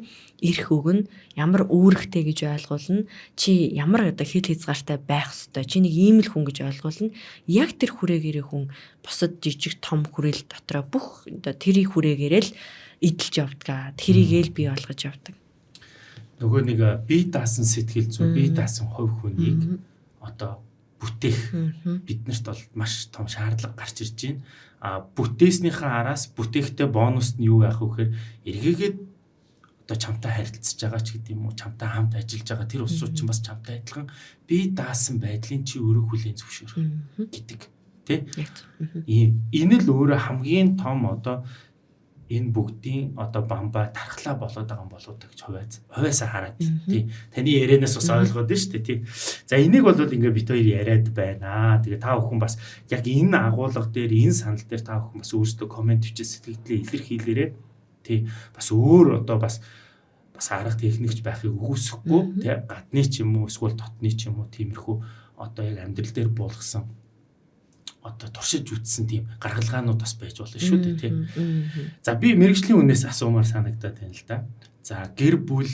эрх өгнө, ямар үүрэгтэй гэж ойлгуулна. Чи ямар одоо хил хязгаартай байх ёстой. Чи нэг ийм л хүн гэж ойлгуулна. Яг тэр хүрээгээрээ хүн бусад жижиг том хүрээл дотроо бүх одоо тэрийг хүрээгээрээ л идэлж явдаг. Тэрийгээл бий болгож явдаг.
Нөгөө нэг бие даасан сэтгэл зүй, бие даасан хувь хүнийг одоо бүтээх биднэрт бол маш том шаардлага гарч ирж байна. Бүтээснийхээ араас бүтээхтэй бонус нь юу байх вэ гэхээр эргээгээд одоо чамтай харилцаж байгаа ч гэдэг юм уу, чамтай хамт ажиллаж байгаа тэр усууд чинь бас чамтай адилхан бие даасан байдлын чи өөрөө хүлээн зөвшөөрөх гэдэг тий. Энэ л өөрөө хамгийн том одоо энэ бүгдийн одоо бамбаа тархлаа болоод байгаа юм болоо гэж хувьяасаа хараад тий. Таны ярианаас бас ойлгоод байна шүү дээ тий. За энийг бол ингээ бит хоёр яриад байна. Тэгээ та бүхэн бас яг энэ агуулга дээр энэ санал дээр та бүхэн бас өөрсдөө комент бичиж сэтгэлдээ илэрхийлээрэй. Тий. Бас өөр одоо бас арга техникч байхыг үгүйсэхгүй тий. Гадны ч юм уу эсвэл дотны ч юм уу тиймэрхүү одоо яг амьдрал дээр буулгасан одоо туршиж үтсэн тийм гаргалгаанууд бас байж болно шүү дээ тий. За би мэрэгжлийн үнээс асуумаар санагдаад байна л да. За гэр бүл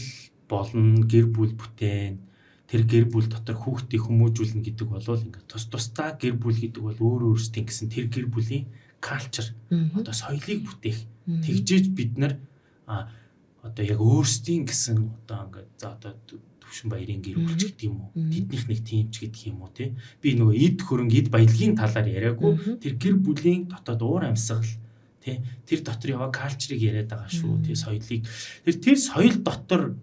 болно, гэр бүл бүтээн, тэр гэр бүл дотор хүүхдийг хүмүүжүүлнэ гэдэг бол ингээд тусдаа гэр бүл гэдэг бол өөр өөрсдийн гэсэн тэр гэр бүлийн калчер одоо соёлыг бүтээх. Тэгжээж бид нар одоо яг өөрсдийн гэсэн одоо ингээд за одоо төвшин баярын гэр бүл ч гэдэг юм уу. Тэднийх нэг тийм ч гэдэг юм уу тий. Би нөгөө эд хөрөнгө эд баялагын талаар яриаггүй. Тэр гэр бүлийн дотоод уур амьсгал тий. Тэр дотор яваа калчрыг яриад байгаа шүү. Тий соёлыг. Тэр соёл дотор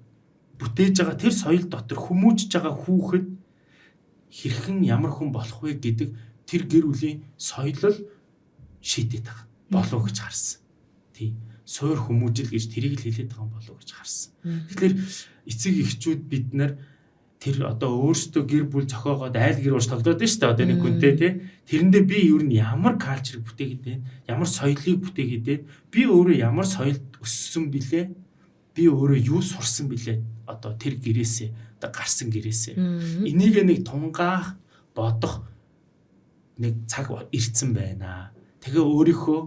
бүтээж байгаа тэр соёл дотор хүмүүжж байгаа хүүхэд хэрхэн ямар хүн болох вэ гэдэг тэр гэр бүлийн соёлол шийдээд байгаа болов гэж харсан. Тий. Суур хүмүүжил гэж тэрийг л хэлээд байгаа юм болов гэж харсан. Тэгэхээр эцэг эхчүүд бид нар тэр одоо өөрсдөө гэр бүл зохиогоод айл гэр ууш тогтоод байна шүү дээ. Одоо нэг хүнтэй тий. Тэрэндээ би юу н ямар калчрыг бүтээгээд байна? Ямар соёлыг бүтээгээд байна? Би өөрөө ямар соёлд өссөн бilé? Би өөрөө юу сурсан бilé? Одоо тэр гэрээсээ, одоо гарсан гэрээсээ. Энийг нэг тунгаах, бодох нэг цаг ирцэн байна. Тэгээ өөрийнхөө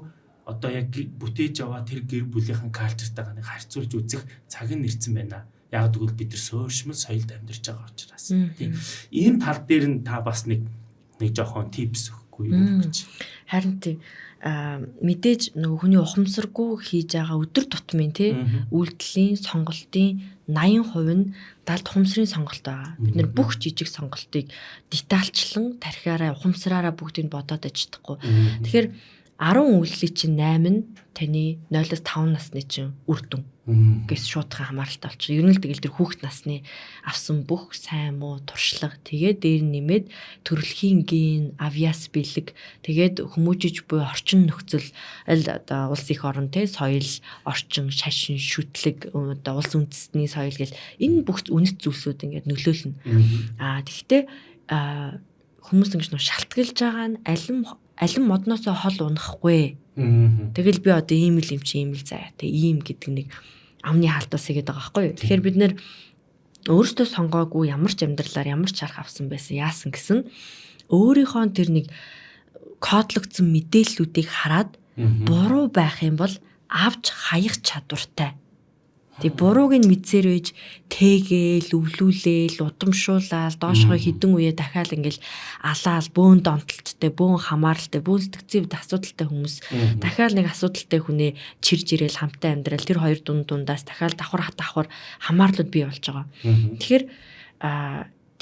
одоо яг бүтээж аваа тэр гэр бүлийнхэн калчертайгаа нэг харьцуулж үзэх цаг нь ирсэн байна. Яг тэгвэл бид нар суурьшмал соёлд амьдарч байгаа учраас. Тийм. Энэ тал дээр нь та бас нэг жоохон типс өгөхгүй юу гэж.
Харин тийм мэдээж нөгөө хүний ухамсаргүй хийж байгаа өдөр тутмын тий үйлдэлийн сонголтын 80% нь далд ухамсарын сонголт байгаа. Бид нар бүх жижиг сонголтыг детальчлан тархиараа ухамсараараа бүгдийг бодоод ажиллахгүй. Тэгэхээр 10 үйлслийн чинь 8 нь таны 0-5 насны чинь үр дүн гэс шуудхан хамааралтай болчих. Ер нь л тэгэл тэр хүүхэд насны авсан бүх сайн муу туршлага тэгээд дээр нэмээд төрөлхийн ген, авиас бэлэг тэгээд хүмүүжиж буй орчин нөхцөл одоо улс их орон те соёл, орчин, шашин, шүтлэг одоо улс үндэстний соёл гэл энэ бүх үнэт зүйлсүүд ингээд нөлөөлнө. Тэгэхдээ хүмүүс ингэж нөө шалтгаалж байгаа нь алин модноосоо хол унахгүй. Тэгэл би одоо ийм л юм чи ийм л заяа те ийм гэдэг нэг амны хаалтаас игээд байгаа байхгүй юу. Тэгэхээр бид нэр өөртөө сонгоогүй ямар ч амьдралаар ямар ч арга авсан байсан яасан гэсэн өөрийнхөө тэр нэг кодлогдсон мэдээллүүдийг хараад буруу байх юм бол авч хаях чадвартай. Тэг бурууг нь мэдсээр үйж тэгээл, өвлүүлээл, удамшуулаад доошгоо хідэн үе дахиад ингээл алаал, бөөн донтолттой, бөөн хамааралтай, бөөн сэтгцийн асуудалтай хүмүүс дахиад нэг асуудалтай хүнээ чирж ирээл хамтаа амьдрал тэр хоёр дундаас дахиад давхар хамаарлууд бий болж байгаа. Тэгэхээр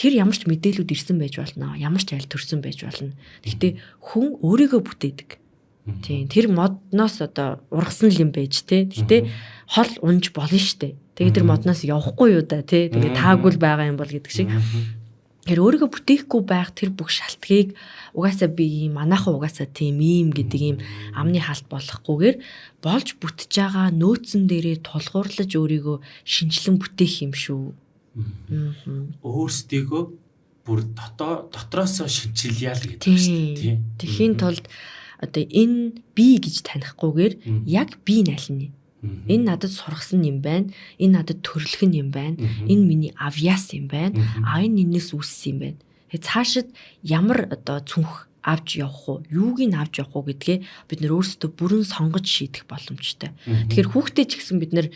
тэр ямар ч мэдээлүүд ирсэн байж болно. Ямар ч айл төрсэн байж болно. Гэхдээ хүн өөрийгөө бүтээдэг. Тийм тэр модноос одоо ургасан юм байж те. Гэхдээ хол унж болно штэ. Тэгээд тэр модноос явахгүй юу да те. Тэгээд таагүй байгаа юм бол гэдэг шиг. Тэр өөрийгөө бүтээхгүй байх тэр бүх шалтгаыг угаасаа би манайхан угаасаа тийм ийм гэдэг ийм амны хаалт болохгүйгээр болж бүтэж байгаа нөөцөн дээрээ тулгуурлаж өөрийгөө шинжилэн бүтээх юм шүү.
Өөрсдийгөө бүр дотроосоо шинжилъя л гэдэг шүү дээ.
Тэхийн тулд одоо энэ би гэж танихгүйгээр яг би аль нь. Энэ надад сургасан юм байна. Энэ надад төрөлхөн юм байна. Энэ миний авьяас юм байна. Энэ энэс үүссэн юм байна. Цаашид ямар одоо цүнх авч явах уу? Юуг нь авч явах уу гэдгээ бид нэр өөрсдөө бүрэн сонгож шийдэх боломжтой. Тэгэхээр хүүхдээ ч гэсэн бид нэр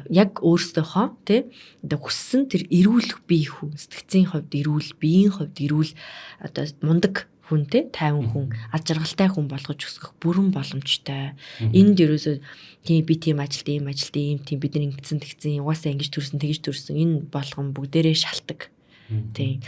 яг өөрсдийнхөө тий одоо хүссэн тэр эрүүл бие хүн, сэтгцийн хувьд эрүүл, биеийн хувьд эрүүл одоо мундаг хүн те тайван хүн, аж аргалтай хүн болгож өсгөх бүрэн боломжтой. Энд ерөөсөө тийм би тийм ажилт ийм тийм бид нар ингэсэн тэгсэн угаасаа ингэж төрсөн тэгж төрсөн энэ болгон бүгдээрээ шалтгаан. Тийм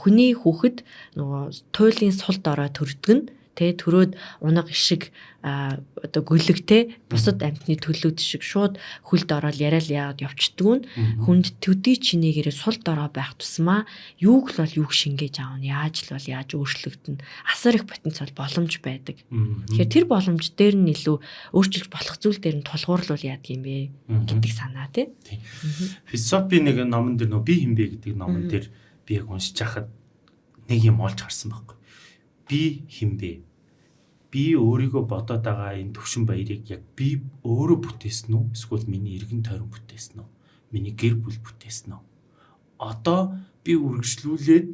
хүний хүүхэд нөгөө туйлын сул дорой төрдөг нь тэ төрөөд унаг ишиг одоо гөлөгтэй бусад амьтны төлөөд шиг шууд хөлд ороод яриад яагаад явцдаг нь хүнд төдий чинээгээрээ сул дорой байх тусмаа юуг л бол юуг шингээж аав нь яаж л бол яаж өөрчлөгдөн асар их потенциал боломж байдаг. Тэгэхээр тэр боломж дээр нь илүү өөрчилж болох зүйл дээр нь тулгуурлуул яадаг юм бэ гэдэг санаа тий.
Философи нэг номон дээр нөө би хин бэ гэдэг номон дээр би яг уншиж хахад нэг юм олж харсан байхгүй. Би хин бэ? Би өөрийгөө бодоод байгаа энэ төвшин баярыг яг би өөрөө бүтээсэн үү? Эсвэл миний эргэн тойрон бүтээсэн үү? Миний гэр бүл бүтээсэн үү? Одоо би үргэлжлүүлээд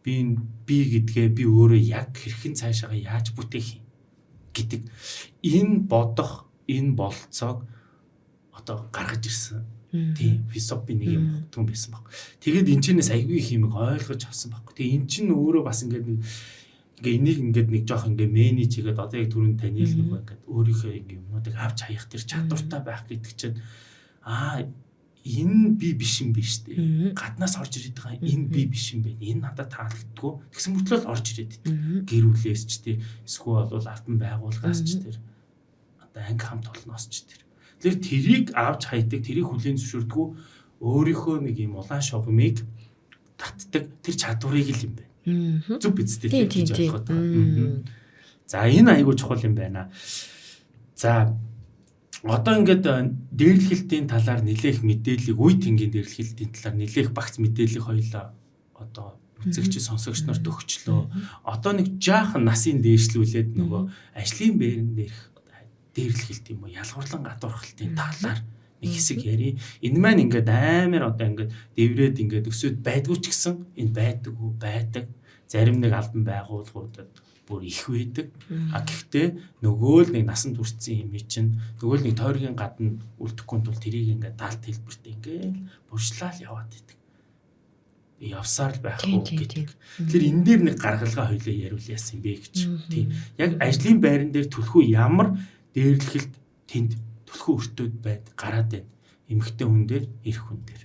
би гэдгээ би өөрөө яг хэрхэн цаашаа яаж бүтээх юм гэдэг энэ бодох, энэ бололцоог одоо гаргаж ирсэн. Тийм философи нэг юм хөтгөн байсан баг. Тэгээд энэчнээс аягүй их юм ойлгож авсан баг. Тэгээ эн чинь өөрөө бас ингээд энийг ингээд нэг жоох ингээд менеж хийгээд одоо яг түрүүнд танил нэг ингээд өөрийнхөө ингээд юмнуудыг авч хаях тэр чадвартай байх гэдэг чинь энэ би биш юм биш үү? Гаднаас орж ирээд байгаа энэ би биш юм байна. Энэ надад таалагддаггүй. Тэгсэн мөртлөө орж ирээд идэв. Гэр бүлээс ч тийм эсвэл бол албан байгууллагаас ч тэр одоо анги хамт олноос ч тэр. Тэгэхээр тэрийг авч хайдаг, тэрийг хүлээн зөвшөөрдгөө өөрийнхөө нэг юм улаан шугамыг татдаг тэр чадварыг л юм байна. Зүг бидтэй гэж ойлгоод. За энэ айгүй чухал юм байна. За одоо ингээд дээрлэхэлтийн талаар нэлээх мэдээллийг үе тэнгийн дээрлэхэлтийн талаар нэлээх багц мэдээллийг хоёлаа одоо үзэгч сонсогч нарт өгчлөө. Одоо нэг жаахан насын дээшлүүлээд нөгөө ажлын байран дээрх дээрлэхэлт юм уу ялгуурлан гадуурхалтын талаар нэг хэсэг яри. Энэ маань ингээд амар одоо ингээд дэврээд ингээд өсөд байдгүй ч гэсэн энэ байдаг уу байдаг. Зарим нэг албан байгууллагуудад бүр их байдаг. Гэхдээ нөгөө л нэг насан туршсан юм чинь нөгөө л нэг тойргийн гадна үлдэхгүй тул тэрийг ингээд даалт хэлбэрт ингээд буршлал яваад идэг. Явсаар л байхгүй гэдэг. Тэгэхээр энэ дээр нэг гаргалгаа хоёлоо яриул яасан бэ гэж. Тийм. Яг ажлын байран дээр түлхүү ямар дээрлэхэлт тэнд түлхүү өртөөд байд гараад байна. Эмэгтэй хүн дээр, эрх хүн дээр.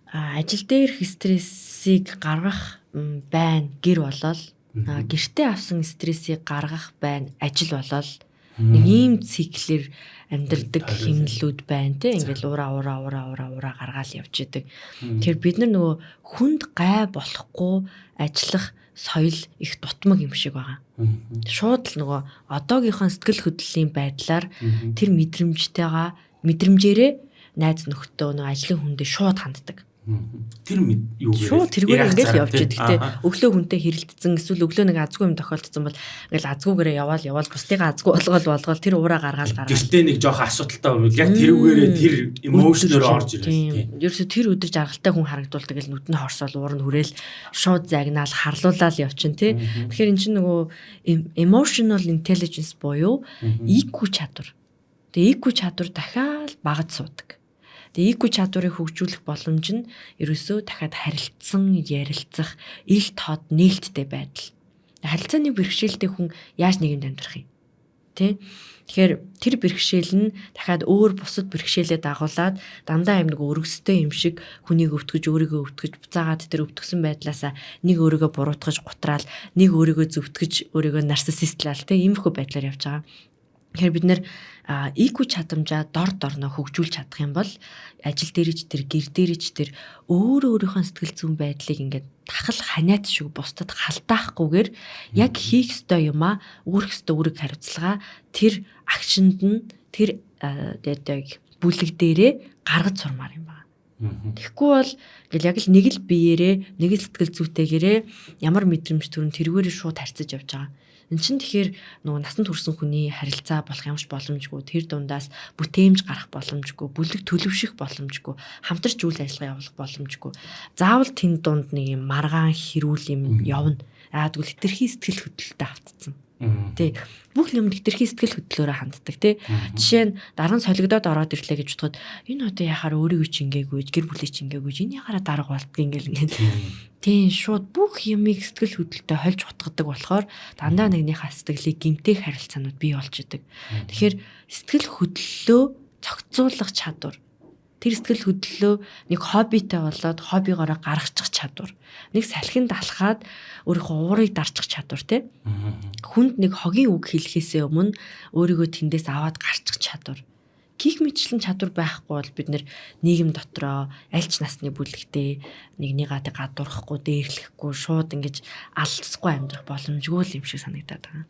Ажил дээр стрессийг гаргах байна гэр болол Гэртээ авсан стрессийг гаргах байна. Ажил болол нэг ийм циклэр амьдрдаг хэмнэлүүд байна те. Ингээл ураа гаргаал явж идэг. Тэгэхээр бид нар нөгөө хүнд гай болохгүй ажиллах соёл их дутмаг юм шиг байгаа. Шууд л нөгөө одоогийнхоо сэтгэл хөдлөлийн байдлаар тэр мэдрэмжээрээ найз нөхдөө нөгөө ажлын хүндээ шууд ханддаг.
Тэр юу вэ?
Шууд тэргээр ингээл явж идэг те. Өглөө хүнтэй хэрэлдсэн эсвэл өглөө нэг азгүй юм тохиолдсон бол ингээл азгүйгээрээ яваал бусдыгаа азгүй болгоод тэр ураа гаргаал.
Гэртээ нэг жоох асуудалтай бол яг тэрүүгээрээ тэр эмоушнээр орж ирээ.
Ерөөсө тэр өдөр жаргалтай хүн харагдуулдаг л нүд нь хорсоол уур нь хүрээл шууд загнаал харлуулаад явчин те. Тэгэхээр эн чинь нөгөө emotional intelligence буюу IQ чадвар. Тэгээ IQ чадвар дахиад багаж суудаг. Тэгээ IQ чадварыг хөгжүүлэх боломж нь ерөөсөө дахиад харилцсан, ярилцах, ил тод нээлттэй байдал. Харилцааны бэрхшээлтэй хүн яаж нэгэнд амьдрах юм? Тэ? Тэгэхээр тэр бэрхшээл нь дахиад өөр бусад бэрхшээлээ дагуулад дандаа юм нэг өргөстэй юм шиг хүнийг өвтгөж, өөрийгөө өвтгөж, буцаагаад тэр өвтгсөн байдлаасаа нэг өөрийгөө буруутгаж гутраал, нэг өөрийгөө зөвтгөж, өөрийгөө нарциссистлал тэ иймэрхүү байдлаар явж байгаа. Тэгэхээр бид нэр IQ чадамжаа дорноо хөгжүүлж чадах юм бол ажил дээр ч тэр гэр дээр ч тэр өөрийнхөө сэтгэл зүйн байдлыг ингээд тахал ханиат шиг бусдад халдаахгүйгээр яг хийх ёстой юмаа үүрэх ёстой үүрэг хариуцлага тэр акшнд нь тэр бүлэг дээрээ гаргаж сурмаар юм байна. Тэгэхгүй бол ингээл яг л нэг л биеэрээ нэг л сэтгэл зүйтэйгээрээ ямар мэдрэмж төрн тэргээрээ шууд харьцаж явж байгаа. Энд чинь тэгэхээр нөгөө насанд хүрсэн хүний харилцаа болох ямарч боломжгүй, тэр дундаас бүтээмж гарах боломжгүй, бүлэг төлөвшөх боломжгүй, хамтарч үйл ажиллагаа явуулах боломжгүй. Заавал тэнд дунд нэг юм маргаан хэрүүл юм явна. Тэгвэл хэтэрхий сэтгэл хөдлөлтөд автцсан. Тэ бүх юм хэтэрхий сэтгэл хөдлөлөөрөө ханддаг тий. Жишээ нь дараа нь солигдоод ороод ирлээ гэж бодоход энэ одоо яхаар өөрийгөө ч ингээгүй, гэр бүлээ ч ингээгүй, энэ яхаараа дарга болтго ингээл тийм шууд бүх юмыг сэтгэл хөдлөлтөд хольж утгадаг болохоор дандаа нэгнийхээ сэтгэлийг гэмтэх харилцаанууд бий болж идэг. Тэгэхээр сэтгэл хөдлөлөө зохицуулах чадвар, тэр сэтгэл хөдлөлөө нэг хоббитэй болоод хоббигоороо гаргачих чадвар, нэг салхинд алхаад өөрийнхөө уурыг дарчих чадвар тий. Хүнд нэг хогийн үг хэлэхээсээ өмнө өөрийгөө тэндээс аваад гарчих чадвар. Гих мэтчлэн чадвар байхгүй бол бид нийгэм дотроо аль ч насны бүлэгтээ нэгнийгээ гадуурхахгүй, дээрлэхгүй, шууд ингэж алдсахгүй амьдрах боломжгүй юм шиг санагдаад байгаа.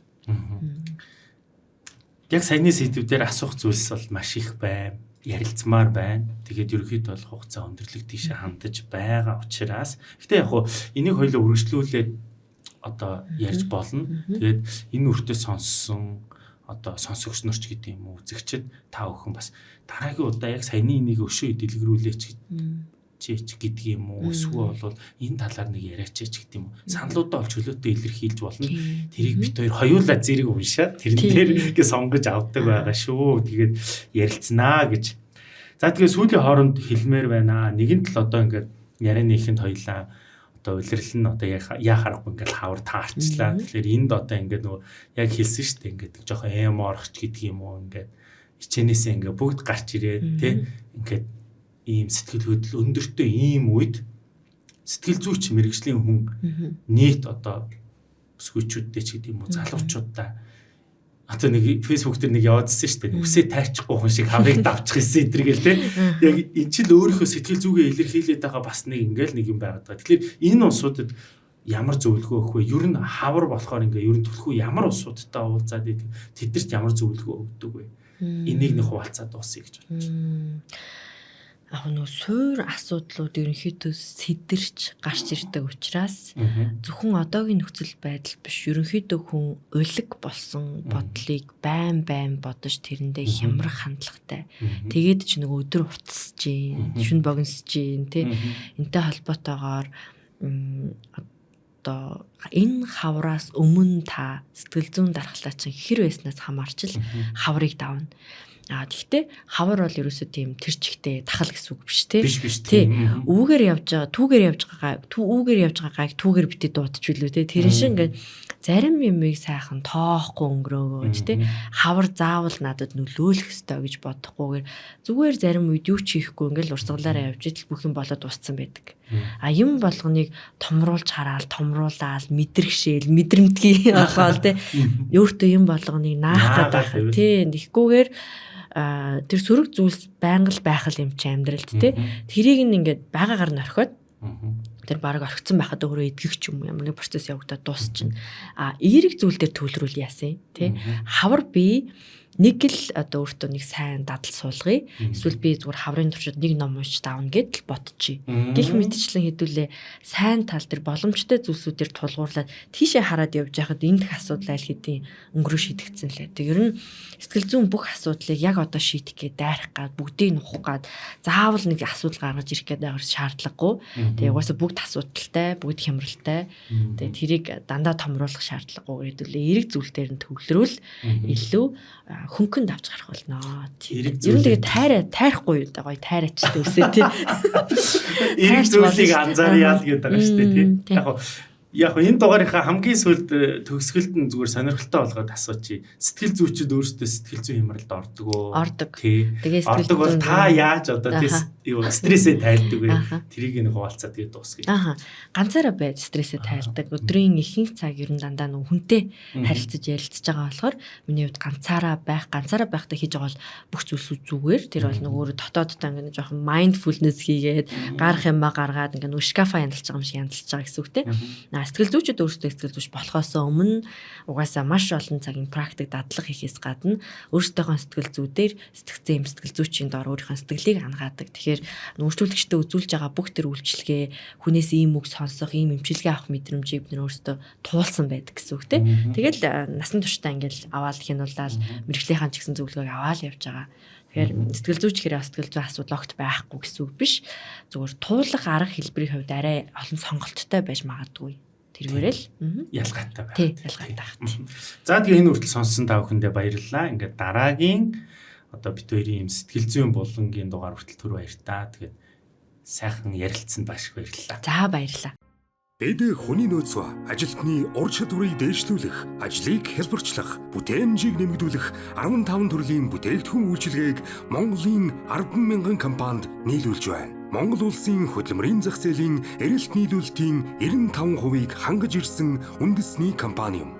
Яг саяны сэдвүүдээр асуух зүйлс бол маш их байна. Ярилцмаар байна. Тэгээд ерөөхдөө бол хугацаа өндөрлөг тийшээ хандаж байгаа учраас гэтээ яг хуу энийг хоёулаа үргэлжлүүлээд одоо ярьж болно. Тэгээд энэ үртээ сонссон одоо сонсогч нарч гэдэг юм уу үзэгчд та бүхэн бас дараагийн удаа яг саяны энийг өшөө дэлгэрүүлээч гэдэг юм уу эсвэл бол энэ талаар нэг яриач гэдэг юм уу саналуудаа олж хөлөөтэй илэрхийлж болно. Тэрийг бид хоёр хоёулаа зэрэг уншаад тэрэн дээр ингээ сонгож авдаг байгаа шүү. Тэгээд ярилцсанаа гэж. За тэгээд сүүлийн хооронд хэлмээр байна. Нэгэн тал одоо ингээ ярианы ихэнд хоёулаа одоо улирал нь одоо яа харахгүй ингээл хавар таарчлаа. Тэгэхээр энд одоо ингээд нөгөө яг хэлсэн шүү дээ ингээд жоохон эморч гэдэг юм уу ингээд хичээнээсээ ингээд бүгд гарч ирээд тий ингээд ийм сэтгэл хөдлөл өндөртэй ийм үед сэтгэл зүйч мэрэгжлийн хүн нийт одоо өсгөөчүүдтэй ч гэдэг юм уу залуучуудаа одоо нэг фэйсбુક дээр нэг яваадсэн шүү дээ. Үсээ тайчихгүй хүн шиг хаврыг давчих гэсэн эдэргээл те. Яг энэ ч л өөрийнхөө сэтгэл зүгээ илэрхийлээд байгаа бас нэг ингээл нэг юм байгаад байгаа. Тэгэхээр энэ улсуудад ямар зөвлөгөө өгөх вэ? Ер нь хавар болохоор ингээ ер нь төлхөө ямар улсуудтай уулзаад тэдэрт ямар зөвлөгөө өгдөг вэ? Энийг нэг хуваалцаад дуусъя гэж бодож байна.
Нөө суур асуудлууд ерөнхийдөө сэтэрч гарч ирдэг учраас зөвхөн одоогийн нөхцөл байдал биш ерөнхийдөө хүн улиг болсон бодлыг байн бодож тэрэндээ хямрах хандлагатай. Тэгээд ч нэг өдөр уртсаж гин, шүн богиносж гин тий. Энтэй холбоотойгоор одоо энэ хавраас өмнө та сэтгэл зүйн дархлаа чинь хэр байснаас хамаарч л хаврыг давна. Гэхдээ хавар бол ерөөсөө тийм тэр чигтээ тахал гэсэн үг биш тий. Тий. Үүгээр явж байгаа, түүгээр явж байгаагаа түүгээр битээ дуудчихвүлээ тий. Тэр шиг ингээд зарим юмыг сайхан тоохгүй өнгөрөөгөөж тий. Хавар заавал надад нөлөөлөх ёстой гэж бодохгүйгээр зүгээр зарим үед юу ч хийхгүй ингээд урсгалаараа явж идэл бүх юм болоод дууссан байдаг. Юм болгоныг томруулж хараад, томруулаад, мэдрэгшээл, мэдрэмтгий олгоол те. Өөртөө юм болгоныг наах гэдэг. Тий, тэгхгүйгээр тэр сөрөг зүйлс байнга л байх юм чи амьдралд те. Тэрийг ингээд байгаагаар нь орхиод тэр баг орхицсан байхад өөрөө эдгэх ч юм ямар нэг процесс явагдаад дуусчихна. Эерэг зүйл дээр төвлөрүүл яасан тий. Хавар би нэг л одоо өөртөө нэг сайн дадал суулгая. Эсвэл би зүгээр хаврын туршид нэг ном уншиж давна гэдэл бодчих. Гэх мэтчлэн хэдүүлээ сайн тал дээр боломжтой зүйлсүүдээр тулгуурлаад тийшээ хараад явж байхад энэ дэх асуудал аль хэдийн өнгөрөө шийдэгдсэн лээ. Тэг ер нь сэтгэл зүйн бүх асуудлыг яг одоо шийдэх гээд дайрах гад бүгдийг нухах гад заавал нэг асуудал гаргаж ирэх гээд байгаа шаардлагагүй. Тэг угаасаа бүгд асуудалтай, бүгд хямралтай. Тэг тэрийг дандаа томруулах шаардлагагүй хэдүүлээ эерэг зүйл дээр нь төвлөрүүл илүү хөнгөнд авч гарах болно. Ер нь тэгээ тайрахгүй юу да гоё тайрачтай үсээ тий.
Эерэг зүйлийг анзаарьяа л гэдэг байгаа шүү дээ тий. Яг энэ дугаарынхаа хамгийн сүүлд төгсгөлд нь зүгээр сонирхолтой болгоод асуучих. Сэтгэл зүйчид өөрсдөө сэтгэл зүйн хямралд ордог уу?
Ордог.
Тэгээ ордог бол та яаж одоо стрессээ тайлдаг вэ? Тэрийг нэг хуваалцаад тэгээ дуусгая.
Ганцаараа байж стрессээ тайлдаг. Өдрийн ихэнх цаг ер нь дандаа нэг хүнтэй харилцаж ярилцж байгаа болохоор миний хувьд ганцаараа байхдаа хийж байгаа бол бүх зүйлсүүд зүгээр. Тэр бол нөгөө дотооддоо ингээд жоохон mindfulness хийгээд гарах юм ба гаргаад ингээд нөгөө шкафа янзалж байгаа юм шиг янзалж байгаа гэсэн үг те. Сэтгэл зүйчид өөрсдөө сэтгэл зүйч болохоос өмнө угаасаа маш олон цагийн практик дадлага хийхээс гадна өөрсдийнхөө сэтгэл зүйдээр сэтгэл зүйчийн дор өөрийнхөө сэтгэлийг хангаадаг. Тэгэхээр нөөцлөгчтэй үзүүлж байгаа бүх тэр үйлчлэгээ хүнээс ийм үг сонсох, ийм эмчилгээ авах мэдрэмжийг бид өөрсдөө туулсан байдаг гэсэн үг те. Тэгэл насан туршдаа ингээл аваад хянуулаад мэрэгчлийнхэн ч гэсэн зөвлөгөөг аваад явж байгаа. Тэгэхээр сэтгэл зүйч хэрэг сэтгэл зүй асуудал огт байхгүй гэсэн үг биш. Зүгээр туулах арга хэлбэрийн хувьд арай олон сонголттой байж магадгүй. Тэргээрэл
ялгаатай байх.
Тий, ялгаатай байх.
За тэгээ энэ хүртэл сонссон та бүхэндээ баярлалаа. Ингээд дараагийн одоо бид хоёрын юм сэтгэл зүйн булангийн дугаар хүртэл түр баяртаа. Тэгээд сайхан ярилцсанд маш их баярлалаа.
За баярлалаа.
Бид хүний нөөц ба ажилтны ур чадварыг дээшлүүлэх, ажлыг хэлбэрчлэх, бүтээмжийг нэмэгдүүлэх 15 төрлийн бүтээгдэхүүн үйлчилгээг Монголын 10,000 компанид нийлүүлж байна. Монгол улсын хөдөлмөрийн зах зээлийн эрэлт нийлүүлэлтийн 95%-ийг хангаж ирсэн үндэсний компани юм.